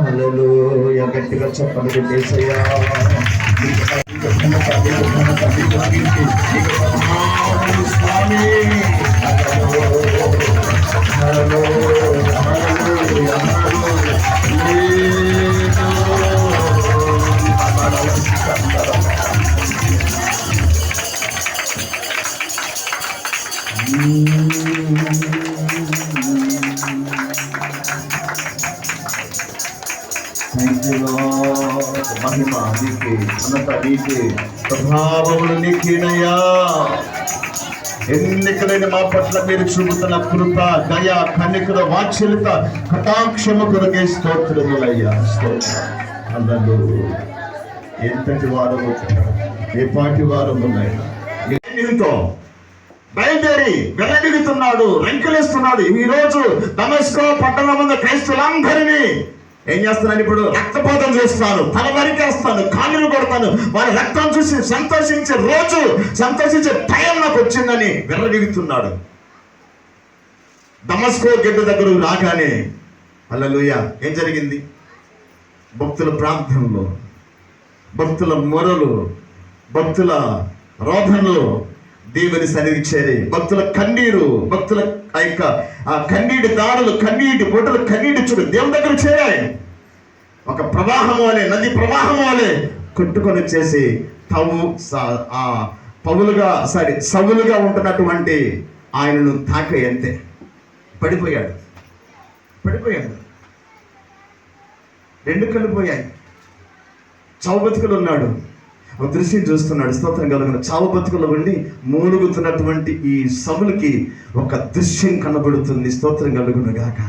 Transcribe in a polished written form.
హల్లెలూయా. గట్టిగా చెప్పండి యేసయ్యా. మహిమ నీకే, ఘనత నీకే, ప్రభావములు నీకేనయ్యా. ఎన్నికలైన మా పట్ల మీరు చూపుతున్న కృప, దయ, కన్నికల వాత్సల్యత, కటాక్షము కొరకే స్తోత్రములయ్యా. అందరూ ఎంతటి వారము, ఏ పాటి వారములైనా బయలుదేరి వెల్లడిగుతున్నాడు, రంకెలేస్తున్నాడు. ఈ రోజు దమస్కో పట్టణం ముందు క్రైస్తవులందరినీ ఏం చేస్తున్నాను? ఇప్పుడు రక్తపాతం చేస్తాను, తల నరికేస్తాను, కాళ్ళను కొడతాను. వారి రక్తం చూసి సంతోషించే రోజు, సంతోషించే టైం నాకు వచ్చిందని వెల్లడిగుతున్నాడు. దమస్కో గడ్డ దగ్గర రాగానే హల్లెలూయా ఏం జరిగింది? భక్తుల ప్రాంతంలో, భక్తుల మొరలు, భక్తుల రోధనలు దేవుని సన్నిధికి చేరి, భక్తుల కన్నీరు, భక్తుల యొక్క కన్నీటి దారులు, కన్నీటి బొట్టలు, కన్నీటి చుడు దేవుని దగ్గర చేరాయి. ఒక ప్రవాహం వలె, నది ప్రవాహం వలె కొట్టుకొని వచ్చేసి సవులుగా ఉంటున్నటువంటి ఆయనను తాకే అంతే పడిపోయాడు. రెండు కళ్ళు పోయాయి. చావు బతుకులు ఉన్నాడు. ఒక దృశ్యం చూస్తున్నాడు. స్తోత్రం కలుగును. చావు బతుకుల ఉండి మూలుగుతున్నటువంటి ఈ సవులకి ఒక దృశ్యం కనబడుతుంది. స్తోత్రం కలుగును గాక.